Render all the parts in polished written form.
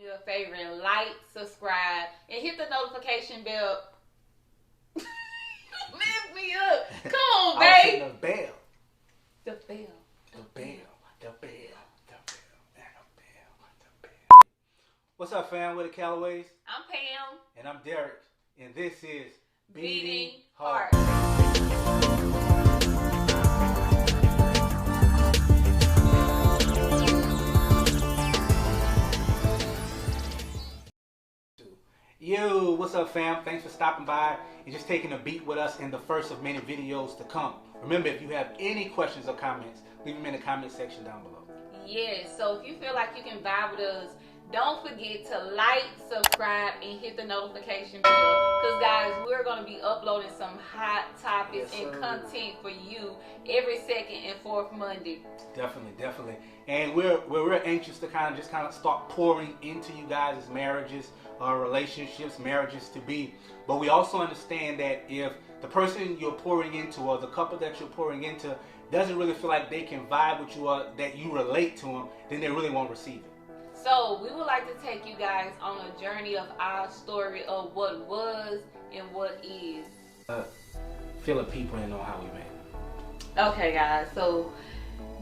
me a favor and like, subscribe, and hit the notification bell. Lift me up. Come on, babe. The bell. The bell. The bell. The bell. The bell. What's up, fam? We're the Calloways. I'm Pam. And I'm Derek. And this is Beating Heart. Yo, what's up, fam? Thanks for stopping by and just taking a beat with us in the first of many videos to come. Remember, if you have any questions or comments, leave them in the comment section down below. Yes, so if you feel like you can vibe with us, don't forget to like, subscribe, and hit the notification bell. Because, guys, we're going to be uploading some hot topics and content for you every second and fourth Monday. Definitely, definitely. And we're real anxious to kind of start pouring into you guys' marriages, relationships, marriages to be. But we also understand that if the person you're pouring into or the couple that you're pouring into doesn't really feel like they can vibe with you or that you relate to them, then they really won't receive it. So we would like to take you guys on a journey of our story of what was and what is. Fill the people in on how we met. Okay, guys, so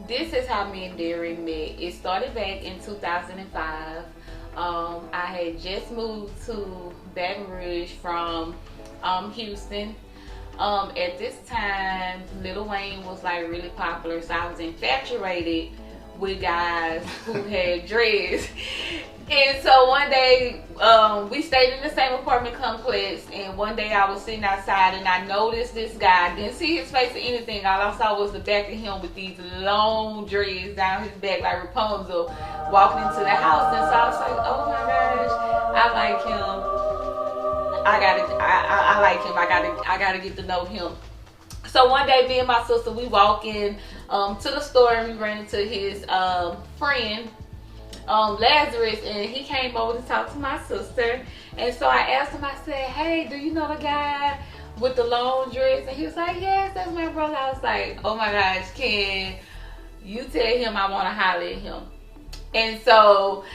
this is how me and Derek met. It started back in 2005. I had just moved to Baton Rouge from Houston. At this time, Lil Wayne was like really popular, so I was infatuated with guys who had dreads. And so one day, we stayed in the same apartment complex, and one day I was sitting outside and I noticed this guy. Didn't see his face or anything. All I saw was the back of him with these long dreads down his back like Rapunzel walking into the house. And so I was like, oh my gosh, I like him. I like him. I gotta get to know him. So one day, me and my sister, we walk in to the store and we ran into his friend, Lazarus, and he came over to talk to my sister. And so I asked him, I said, hey, do you know the guy with the long dress? And he was like, yes, that's my brother. I was like, oh my gosh, can you tell him I want to holler at him? And so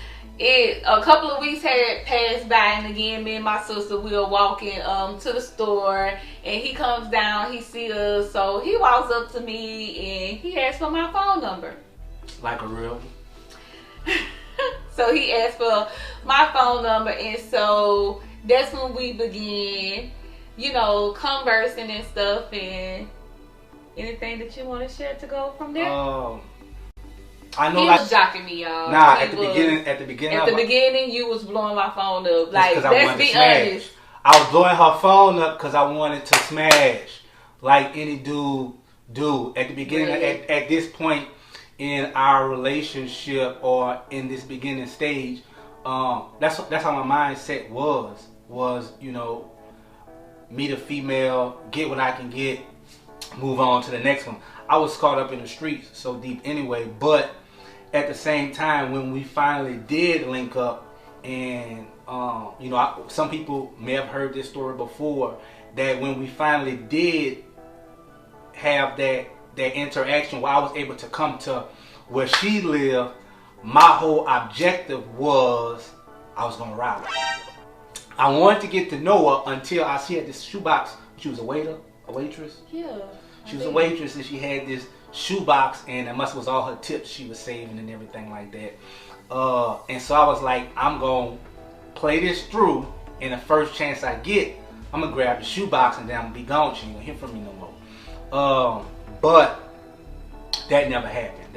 a couple of weeks had passed by, and again, me and my sister, we were walking to the store, and he comes down, he sees us, so he walks up to me and he asks for my phone number. Like a real? So he asked for my phone number, and so that's when we began, you know, conversing and stuff. And anything that you want to share to go from there? I know, he was jocking me, y'all. Nah, at the beginning, you was blowing my phone up. Like, let's be honest. I was blowing her phone up because I wanted to smash, like any dude do. At the beginning, at this point in our relationship or in this beginning stage, that's how my mindset was, you know, meet a female, get what I can get, move on to the next one. I was caught up in the streets so deep anyway, but at the same time, when we finally did link up, and you know, some people may have heard this story before, that when we finally did have that interaction where I was able to come to where she lived, my whole objective was I was gonna ride her. I wanted to get to know her until she had this shoebox. She was a waitress. Yeah. She was a waitress, and she had this shoebox, and it was all her tips she was saving and everything like that. And so I was like, I'm gonna play this through, and the first chance I get, I'm gonna grab the shoebox and then I'm gonna be gone. She ain't gonna hear from me no more. But that never happened.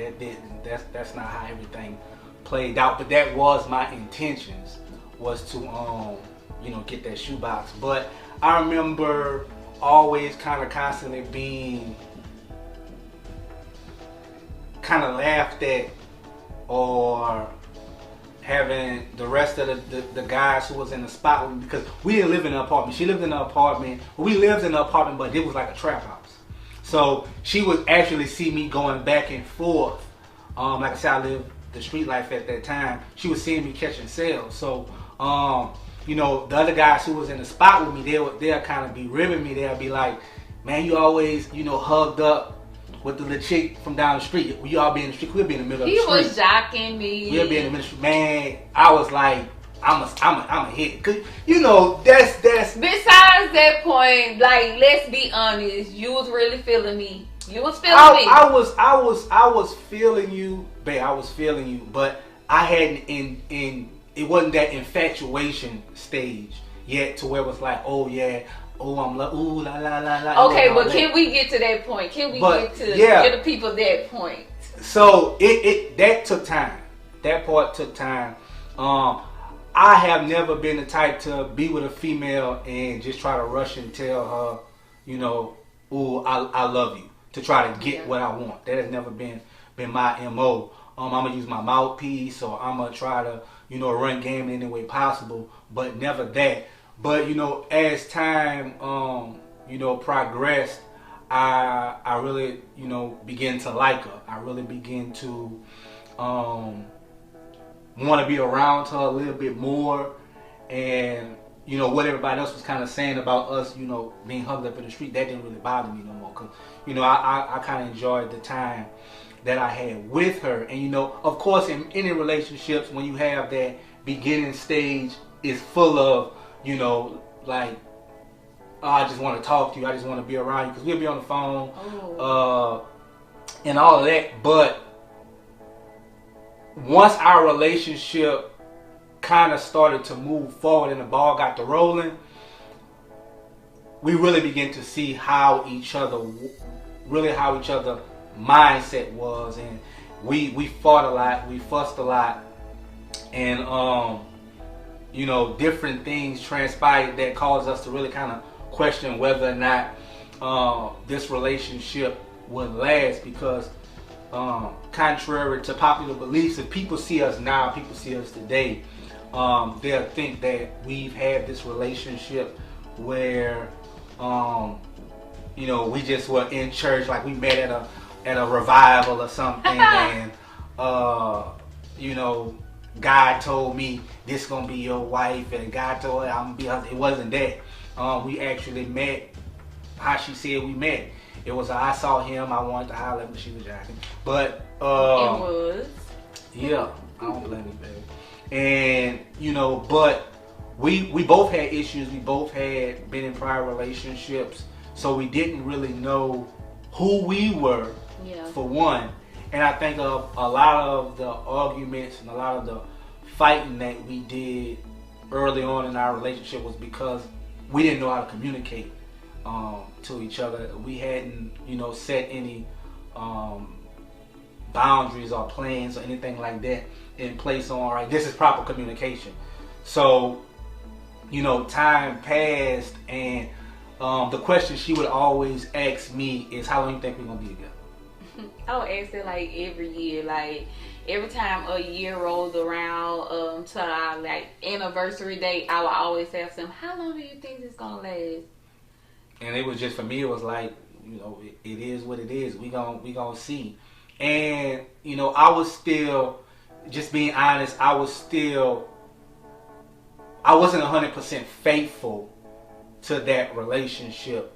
That's not how everything played out. But that was my intentions, was to you know, get that shoebox. But I remember always constantly being kind of laughed at, or having the rest of the guys who was in the spot with me, because we didn't live in an apartment. She lived in an apartment. We lived in an apartment, but it was like a trap house. So she would actually see me going back and forth. Like I said, I lived the street life at that time. She was seeing me catching sales. So you know, the other guys who was in the spot with me, they'll kind of be ribbing me. They'll be like, man, you always, you know, hugged up with the little chick from down the street. We all be in the street. We'll be in the middle of the street. He was jocking me. We'll be in the middle of the street. Man, I was like, I'm a hit. Cause you know that's. Besides that point, like let's be honest, you was really feeling me. You was feeling me. I was feeling you, babe. I was feeling you, but I hadn't in it wasn't that infatuation stage yet to where it was like, oh yeah, oh I'm like, ooh la la la la. Okay, but can we get to that point? Can we get to get the people that point? So it that took time. That part took time. I have never been the type to be with a female and just try to rush and tell her, you know, ooh, I love you, to try to get what I want. That has never been my MO. I'm gonna use my mouthpiece, or I'm gonna try to, you know, run game in any way possible, but never that. But you know, as time you know, progressed, I really, you know, begin to like her. I really begin to want to be around her a little bit more. And you know, what everybody else was kind of saying about us, you know, being hugged up in the street, that didn't really bother me no more. Cause you know, I kind of enjoyed the time that I had with her. And you know, of course, in any relationships, when you have that beginning stage, it's full of, you know, like, oh, I just want to talk to you, I just want to be around you, because we'll be on the phone, and all of that. But once our relationship kind of started to move forward and the ball got to rolling, we really began to see how each other mindset was. And we fought a lot, we fussed a lot, and you know, different things transpired that caused us to really kind of question whether or not this relationship would last. Because contrary to popular beliefs, if people see us now, people see us today, they'll think that we've had this relationship where you know, we just were in church, like we met at a revival or something, and you know, God told me this gonna be your wife, and God told her I'm gonna be her. It wasn't that. We actually met how she said we met. It was I saw him, I wanted to holler at him, she was jacking. But it was. Yeah, I don't blame you, baby. And you know, but we both had issues. We both had been in prior relationships, so we didn't really know who we were, for one. And I think of a lot of the arguments and a lot of the fighting that we did early on in our relationship was because we didn't know how to communicate to each other. We hadn't, you know, set any boundaries or plans or anything like that in place on, all right, this is proper communication. So, you know, time passed, and the question she would always ask me is, how long do you think we're going to be together? I would ask it like every year, like every time a year rolls around to our like anniversary date, I would always ask them, how long do you think it's gonna last? And it was just, for me, it was like, you know, it is what it is. We gonna see. And you know, I was still, just being honest, I wasn't 100% faithful to that relationship,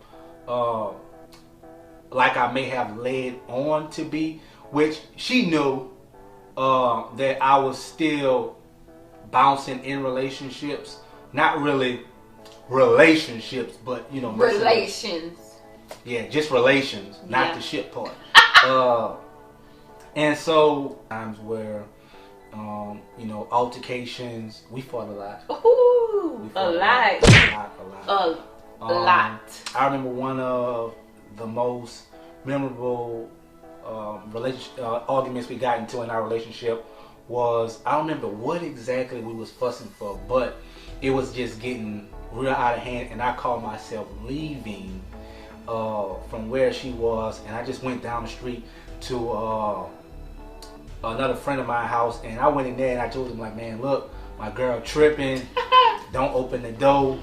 like I may have led on to be, which she knew that I was still bouncing in relationships, not really relationships, but you know, relations. Yeah, just relations, not the shit part. And so times where you know, altercations, we fought a lot. Ooh, a lot. I remember one of the most memorable arguments we got into in our relationship was, I don't remember what exactly we was fussing for, but it was just getting real out of hand, and I called myself leaving from where she was, and I just went down the street to another friend of my house, and I went in there and I told him, like, man, look, my girl tripping, don't open the door,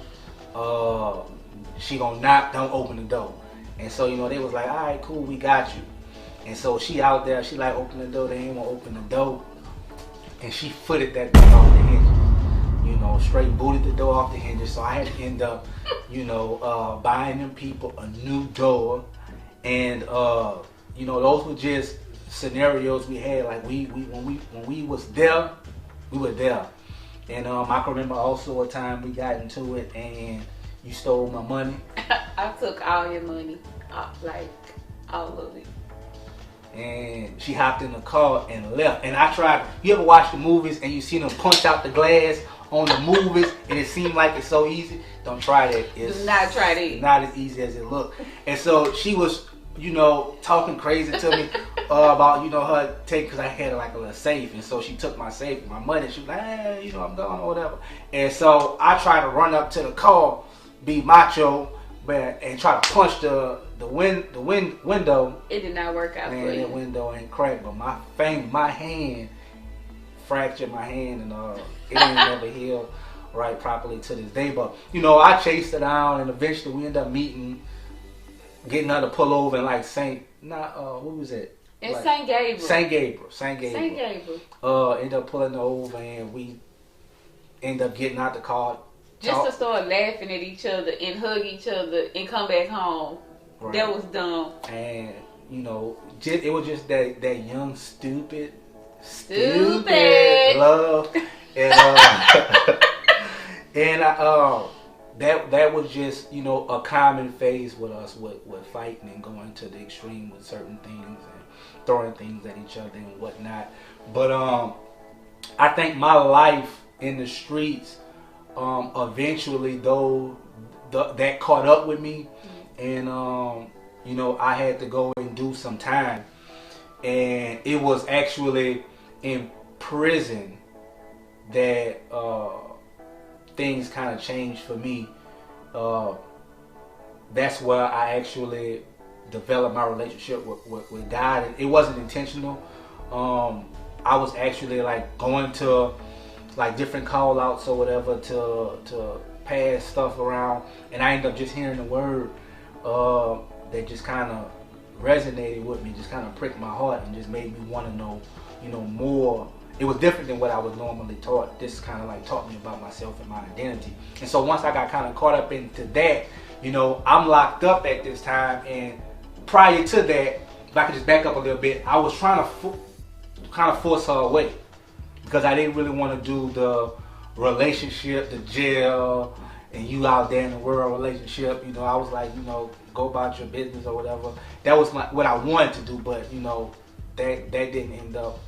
she gonna knock, don't open the door. And so, you know, they was like, all right, cool, we got you. And so she out there, she like, open the door, they ain't wanna open the door, and she footed that door off the hinges, you know, straight booted the door off the hinges. So I had to end up, you know, buying them people a new door. And you know, those were just scenarios we had. Like when we was there, we were there. And I can remember also a time we got into it and you stole my money. I took all your money, like all of it. And she hopped in the car and left. And I tried. You ever watch the movies and you see them punch out the glass on the movies and it seemed like it's so easy? Don't try that. Do not try that. Not as easy as it looked. And so she was, talking crazy to me about, her take, because I had like a little safe. And so she took my safe, my money. She was like, hey, I'm gone or whatever. And so I tried to run up to the car, be macho, and try to punch the window. It did not work out for you. The window ain't cracked, but my hand fractured my hand, and it ain't never healed right properly to this day. But I chased her down, and eventually we ended up meeting, getting her to pull over in like what was it? In St. Gabriel. St. Gabriel. Ended up pulling her over, and we ended up getting out the car. Just to start laughing at each other and hug each other and come back home. Right. That was dumb. And it was just that young stupid love, and that was just a common phase with us with fighting and going to the extreme with certain things and throwing things at each other and whatnot. But I think my life in the streets. Eventually, though, that caught up with me, and I had to go and do some time, and it was actually in prison that things kind of changed for me. That's where I actually developed my relationship with God, and it wasn't intentional. I was actually like going to like different call outs or whatever to pass stuff around, and I ended up just hearing the word that just kind of resonated with me, just kind of pricked my heart and just made me want to know more. It was different than what I was normally taught. This kind of like taught me about myself and my identity. And so once I got kind of caught up into that, I'm locked up at this time, and prior to that, if I could just back up a little bit, I was trying to kind of force her away, because I didn't really want to do the relationship, the jail, and you out there in the world relationship. I was like, go about your business or whatever. That was what I wanted to do, but that didn't end up,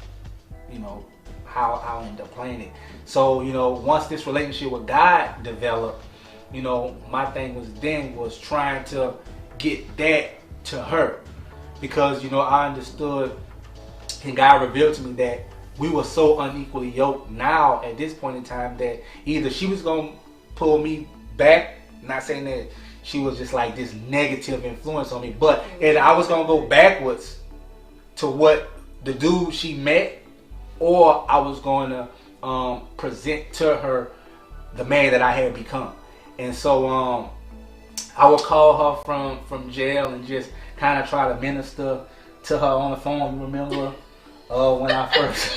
how I ended up playing it. So once this relationship with God developed, my thing was trying to get that to her, because I understood, and God revealed to me that we were so unequally yoked now at this point in time that either she was going to pull me back, not saying that she was just like this negative influence on me, but and I was going to go backwards to what the dude she met, or I was going to present to her the man that I had become. And so I would call her from jail and just kind of try to minister to her on the phone. You remember? When I first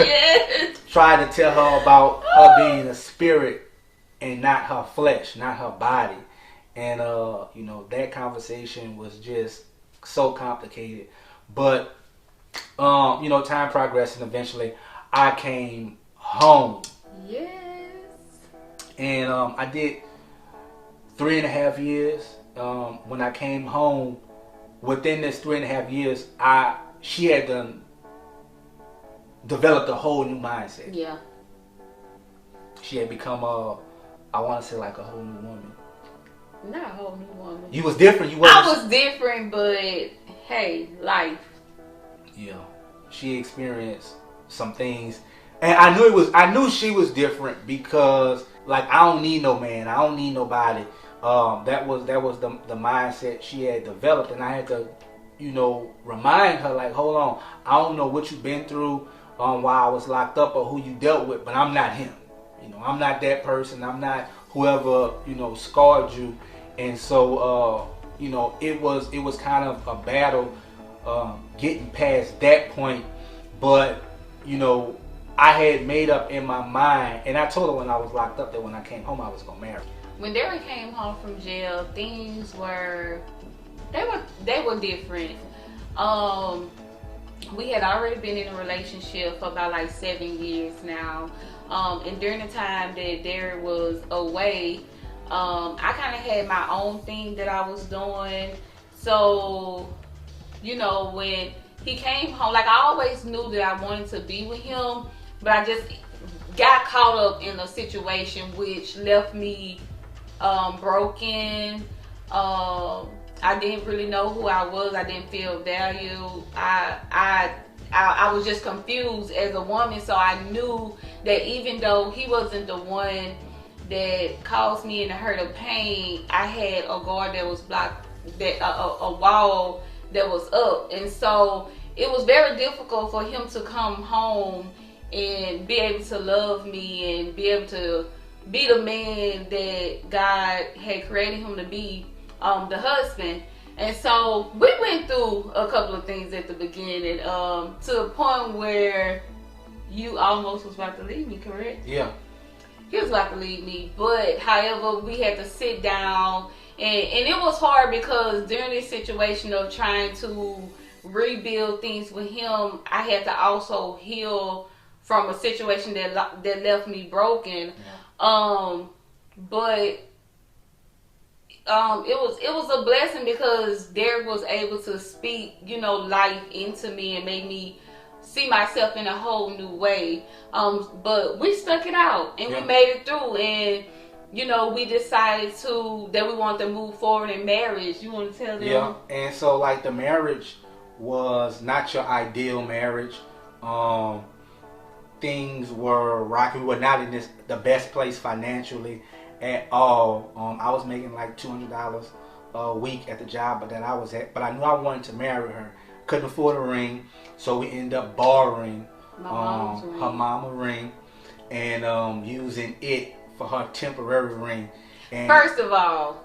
tried to tell her about her being a spirit and not her flesh, not her body. And, that conversation was just so complicated. But, time progressed, and eventually I came home. Yes. And I did 3.5 years. When I came home, within this 3.5 years, she had done developed a whole new mindset. Yeah. She had become I want to say like a whole new woman. Not a whole new woman. You was different. I was different, but hey, life. Yeah. She experienced some things, and I knew she was different, because like, I don't need no man, I don't need nobody. That was the mindset she had developed, and I had to remind her, like, hold on, I don't know what you've been through while I was locked up, or who you dealt with, but I'm not him. I'm not that person. I'm not whoever scarred you. And so it was kind of a battle getting past that point. But I had made up in my mind, and I told her when I was locked up that when I came home I was gonna marry. When Derek came home from jail, things were different. We had already been in a relationship for about like 7 years now. And during the time that Derek was away, I kind of had my own thing that I was doing. So, you know, when he came home, like I always knew that I wanted to be with him, but I just got caught up in a situation which left me broken. I didn't really know who I was. I didn't feel valued. I was just confused as a woman. So I knew that even though he wasn't the one that caused me any hurt or pain, I had a guard that was blocked, that a wall that was up. And so it was very difficult for him to come home and be able to love me and be able to be the man that God had created him to be, the husband. And so we went through a couple of things at the beginning, to the point where you almost was about to leave me, correct? Yeah. He was about to leave me, but however, we had to sit down, and it was hard because during this situation of trying to rebuild things with him, I had to also heal from a situation that left me broken. Yeah. But it was a blessing because Derek was able to speak, you know, life into me and make me see myself in a whole new way. But we stuck it out and we made it through, and you know, we decided that we wanted to move forward in marriage. You want to tell them? Yeah, and so like the marriage was not your ideal marriage. Things were rocky. We were not in the best place financially at all. I was making like $200 a week at the job that I was at, but I knew I wanted to marry her. Couldn't afford a ring, so we ended up borrowing her mama ring and using it for her temporary ring. And first of all,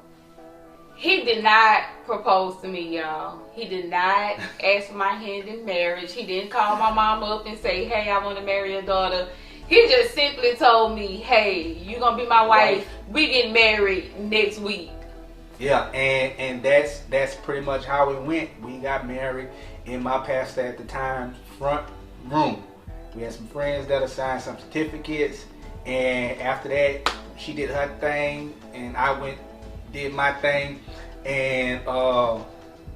he did not propose to me, y'all. He did not ask for my hand in marriage. He didn't call my mom up and say, hey, I want to marry your daughter. He just simply told me, hey, you gonna be my wife. We get married next week. Yeah, and that's pretty much how it went. We got married in my pastor at the time front room. We had some friends that assigned some certificates, and after that, she did her thing, and I did my thing, and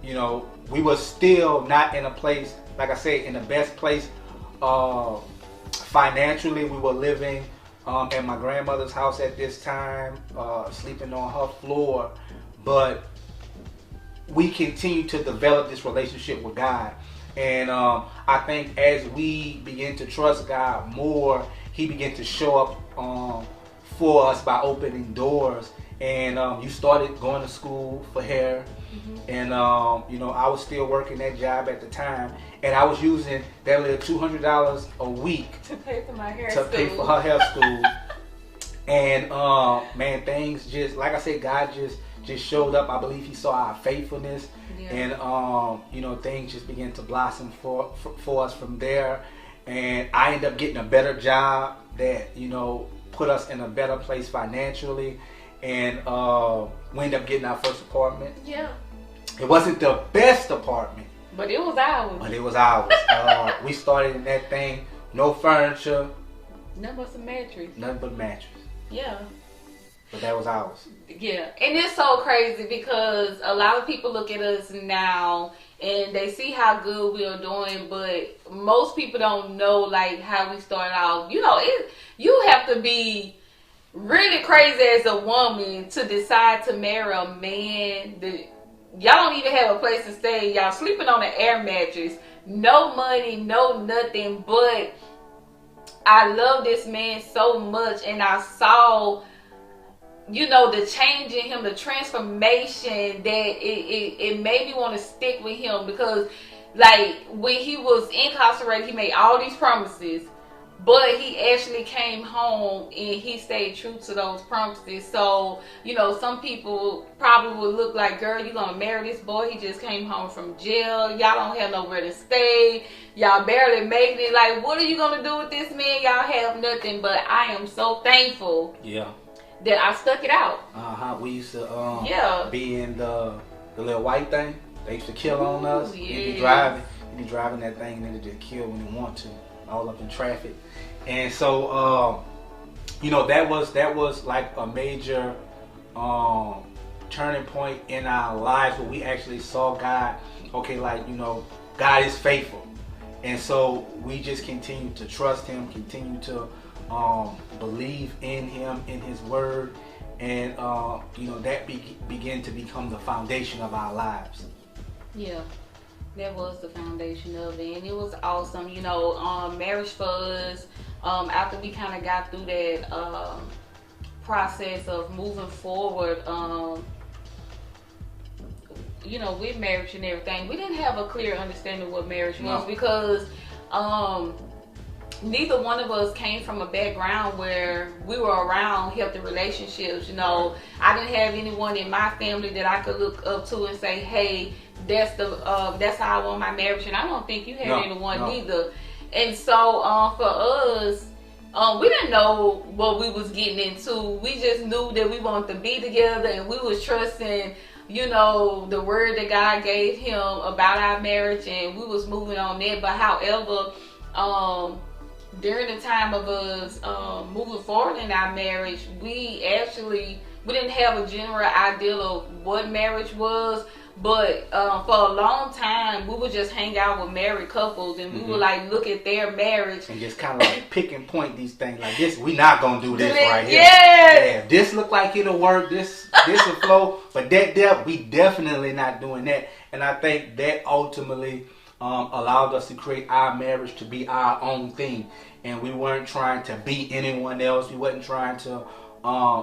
you know, we were still not in a place, like I said, in the best place financially. We were living at my grandmother's house at this time, sleeping on her floor, but we continued to develop this relationship with God. And I think as we begin to trust God more, He began to show up for us by opening doors. And you started going to school for hair. And you know, I was still working that job at the time, and I was using that little $200 a week to pay for my hair pay for her hair school. And man, things just, like I said, God just showed up. I believe He saw our faithfulness. And you know, things just began to blossom for us from there. And I ended up getting a better job that, you know, put us in a better place financially. And we ended up getting our first apartment. Yeah. It wasn't the best apartment, but it was ours. We started in that thing, no furniture. Nothing but some mattress. Nothing but mattress. Yeah. But that was ours. Yeah. And it's so crazy because a lot of people look at us now and they see how good we are doing, but most people don't know like how we started out. You know, you have to be really crazy as a woman to decide to marry a man that y'all don't even have a place to stay. Y'all sleeping on an air mattress, no money, no nothing. But I love this man so much, and I saw, you know, the change in him, the transformation that it made me want to stick with him. Because like when he was incarcerated, he made all these promises, but he actually came home and he stayed true to those promises. So, you know, some people probably would look like, girl, you gonna marry this boy? He just came home from jail. Y'all don't have nowhere to stay. Y'all barely making it. Like, what are you gonna do with this man? Y'all have nothing. But I am so thankful. Yeah. That I stuck it out. We used to be in the little white thing. They used to kill on us. Yeah. You'd be driving that thing and then it just kill when you want to, all up in traffic. And so you know, that was like a major turning point in our lives where we actually saw God. Okay, like, you know, God is faithful, and so we just continue to trust Him, continue to believe in Him, in His Word, and you know, that began to become the foundation of our lives. Yeah, that was the foundation of it, and it was awesome. You know, marriage for us, after we kind of got through that process of moving forward, you know, with marriage and everything, we didn't have a clear understanding of what marriage was, because neither one of us came from a background where we were around healthy relationships. You know, I didn't have anyone in my family that I could look up to and say, hey, that's how I want my marriage. And I don't think you had anyone either. And so for us, we didn't know what we was getting into. We just knew that we wanted to be together, and we was trusting, you know, the word that God gave him about our marriage, and we was moving on that. But however, during the time of us moving forward in our marriage, we didn't have a general idea of what marriage was. But for a long time, we would just hang out with married couples, and we would like look at their marriage and just kind of like pick and point these things. Like, this, we not gonna do this right here. Yeah, this look like it'll work. This will flow. But that we definitely not doing that. And I think that ultimately allowed us to create our marriage to be our own thing, and we weren't trying to be anyone else. We wasn't trying to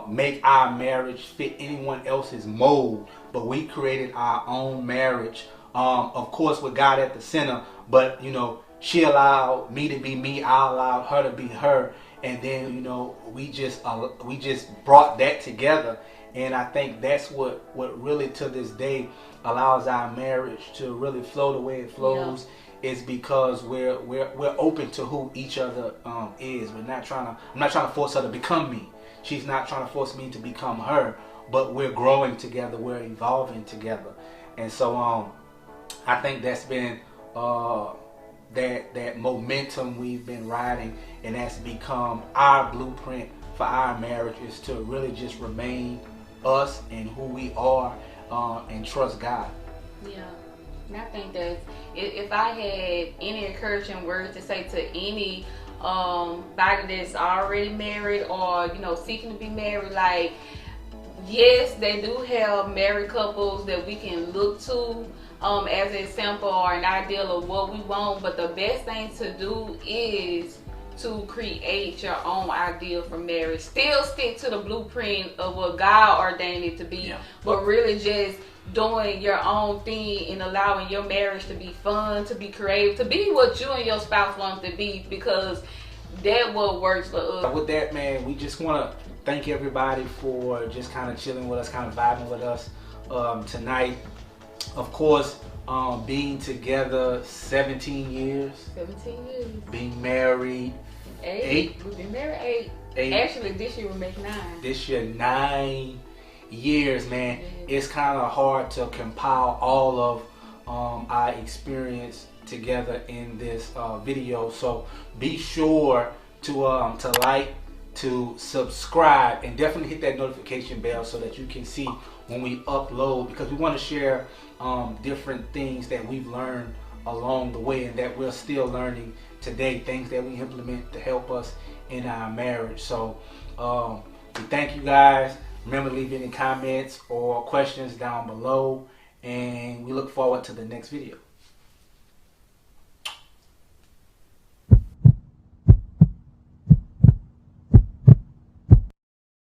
make our marriage fit anyone else's mold, but we created our own marriage, of course with God at the center. But you know, she allowed me to be me, I allowed her to be her, and then, you know, we just brought that together. And I think that's what really to this day allows our marriage to really flow the way it flows. Is because we're open to who each other is. I'm not trying to force her to become me. She's not trying to force me to become her, but we're growing together, we're evolving together. And so I think that's been that momentum we've been riding, and that's become our blueprint for our marriage, is to really just remain us and who we are, and trust God. Yeah. And I think that if I had any encouraging words to say to any body that's already married, or, you know, seeking to be married, like, yes, they do have married couples that we can look to as an example or an ideal of what we want, but the best thing to do is to create your own ideal for marriage. Still stick to the blueprint of what God ordained it to be, but really just doing your own thing and allowing your marriage to be fun, to be creative, to be what you and your spouse want to be, because that what works for us. With that, man, we just want to thank everybody for just kind of chilling with us, kind of vibing with us tonight. Of course, being together 17 years. 17 years. Being married 8. We've been married 8. Actually, this year we'll make 9. This year 9 years, man. It's kind of hard to compile all of our experience together in this video. So be sure to like, to subscribe, and definitely hit that notification bell so that you can see when we upload, because we want to share different things that we've learned along the way and that we're still learning today, things that we implement to help us in our marriage. So we thank you guys. Remember, leave any comments or questions down below, and we look forward to the next video.